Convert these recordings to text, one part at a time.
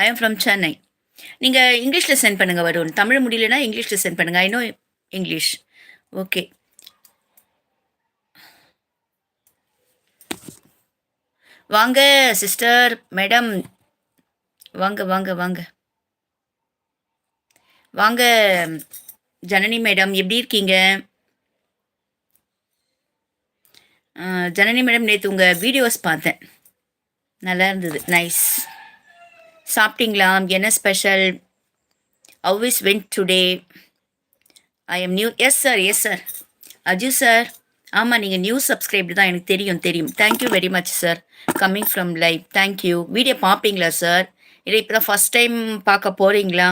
I am from Chennai. நீங்க இங்கிலீஷ்ல send பண்ணுங்க வருண். தமிழ் முடியலன்னா இங்கிலீஷ்ல சென்ட் பண்ணுங்க. I know English. ஓகே. வாங்க சிஸ்டர், மேடம். வாங்க வாங்க வாங்க. வாங்க ஜனனி மேடம், எப்படி இருக்கீங்க? ஜனனி மேடம், நேற்று உங்கள் வீடியோஸ் பார்த்தேன். நல்லா இருந்தது. நைஸ். சாப்பிட்டீங்களா? என்ன special? How is went today? I am new. Yes sir, yes sir. Aju sir, ஆமாம், நீங்கள் நியூ சப்ஸ்கிரைப்டு தான், எனக்கு தெரியும் தெரியும். Thank you very much sir. Coming from live. Thank you. Video பார்ப்பீங்களா சார்? இல்லை இப்போ தான் ஃபஸ்ட் டைம் பார்க்க போகிறீங்களா?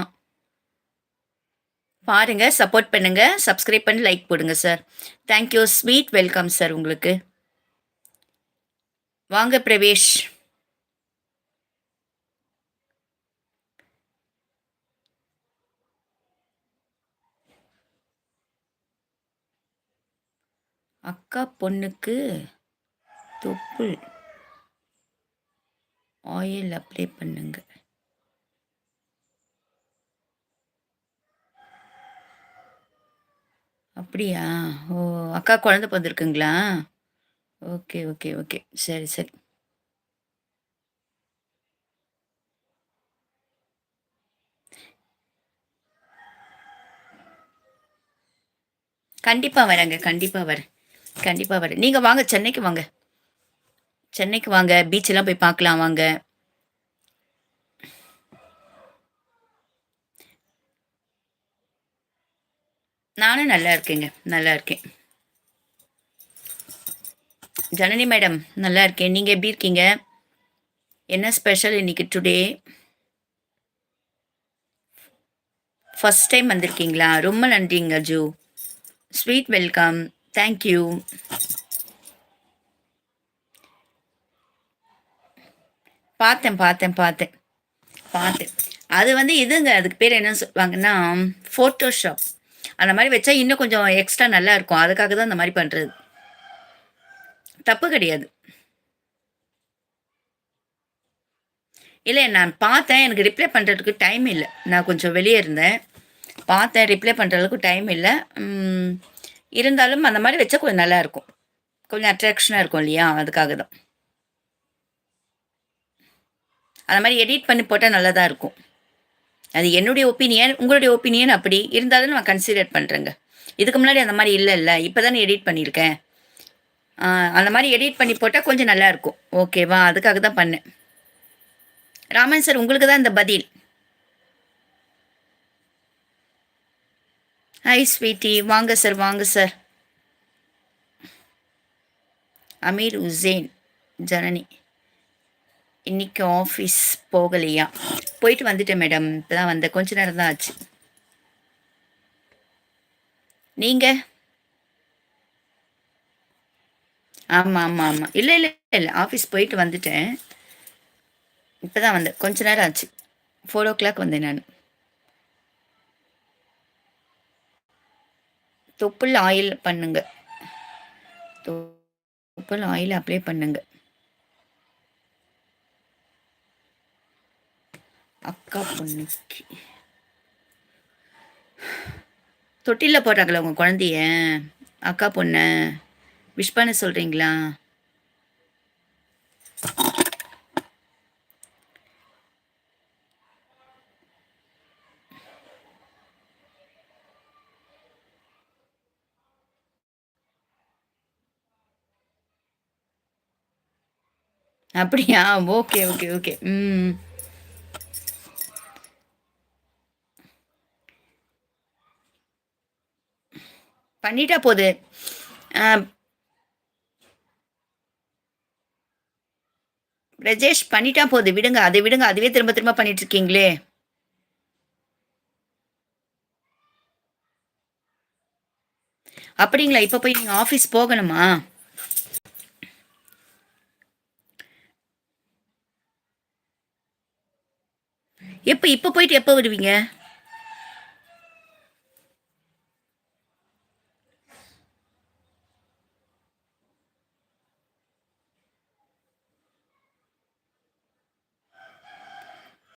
பாருங்க, சப்போர்ட் பண்ணுங்க, சப்ஸ்கிரைப் பண்ணி லைக் போடுங்க sir. Thank you. Sweet welcome sir உங்களுக்கு. வாங்க பிரவேஷ். அக்கா பொண்ணுக்கு தொப்புள் ஆயில் அப்ளை பண்ணுங்க. அப்படியா? ஓ, அக்கா குழந்தை பிறந்திருக்குங்களா? ஓகே ஓகே ஓகே, சரி சரி. கண்டிப்பாக வரேங்க, கண்டிப்பாக வரேன், கண்டிப்பாக வரேன். நீங்கள் வாங்க, சென்னைக்கு வாங்க, சென்னைக்கு வாங்க, பீச்செல்லாம் போய் பார்க்கலாம் வாங்க. நானும் நல்லா இருக்கேங்க, நல்லா இருக்கேன். ஜனனி மேடம், நல்லா இருக்கேன். நீங்கள் எப்படி இருக்கீங்க? என்ன ஸ்பெஷல் இன்னைக்கு டுடே? ஃபர்ஸ்ட் டைம் வந்திருக்கீங்களா? ரொம்ப நன்றிங்க அஜு. Sweet welcome. தேங்க்யூ. பார்த்தேன் பார்த்தேன் பார்த்தேன் பார்த்தேன். அது வந்து இதுங்க, அதுக்கு பேர் என்ன சொல்லுவாங்கன்னா ஃபோட்டோஷாப். அந்த மாதிரி வச்சா இன்னும் கொஞ்சம் எக்ஸ்ட்ரா நல்லா இருக்கும். அதுக்காக தான் அந்த மாதிரி பண்ணுறது. தப்பு கிடையாது. இல்லை, நான் பார்த்தேன், எனக்கு ரிப்ளை பண்ணுறதுக்கு டைம் இல்லை. நான் கொஞ்சம் வெளியே இருந்தேன், பார்த்தேன், ரிப்ளை பண்ணுற அளவுக்கு டைம் இல்லை. இருந்தாலும் அந்த மாதிரி வச்சா கொஞ்சம் நல்லா இருக்கும், கொஞ்சம் அட்ராக்ஷனாக இருக்கும் இல்லையா? அதுக்காக தான். அந்த மாதிரி எடிட் பண்ணி போட்டால் நல்லா தான் இருக்கும். அது என்னுடைய ஒப்பீனியன், உங்களுடைய ஒப்பீனியன் அப்படி இருந்தாலும் நான் கன்சிடர் பண்ணுறேங்க. இதுக்கு முன்னாடி அந்த மாதிரி இல்லைல்ல, இப்போ தானே எடிட் பண்ணியிருக்கேன். அந்த மாதிரி எடிட் பண்ணி போட்டால் கொஞ்சம் நல்லா இருக்கும். ஓகேவா? அதுக்காக தான் பண்ணேன். ராமன் சார், உங்களுக்கு தான் இந்த பதில். ஹாய் ஸ்வீட்டி, வாங்க சார், வாங்க சார். அமீர் உசேன். ஜனனி, இன்னைக்கு ஆஃபீஸ் போகலையா? போயிட்டு வந்துட்டேன் மேடம், இப்போ தான் வந்தேன், கொஞ்ச நேரம் தான் ஆச்சு. நீங்கள்? ஆமாம் ஆமாம் ஆமாம், இல்லை இல்லை இல்லை, ஆஃபீஸ் போயிட்டு வந்துட்டேன், இப்போ தான் வந்தேன், கொஞ்ச நேரம் ஆச்சு. 4 o'clock வந்தேன் நான். தொப்புள் ஆயில் பண்ணுங்க, தொப்புள் ஆயில் அப்ளை பண்ணுங்க. அக்கா பொண்ணுக்கு தொட்டிலில் போட்டாங்களா உங்கள் குழந்தைய? அக்கா பொண்ணை விஷ் பண்ண சொல்கிறீங்களா? அப்படியா? Okay okay okay. பண்ணிட்டா போகுது. ரஜேஷ், பண்ணிட்டா போகுது, விடுங்க, அதை விடுங்க, அதுவே திரும்ப திரும்ப பண்ணிட்டு இருக்கீங்களே. அப்படிங்களா? இப்போ போய் நீங்கள் ஆஃபீஸ் போகணுமா? எப்போ? இப்போ போயிட்டு எப்போ வருவீங்க?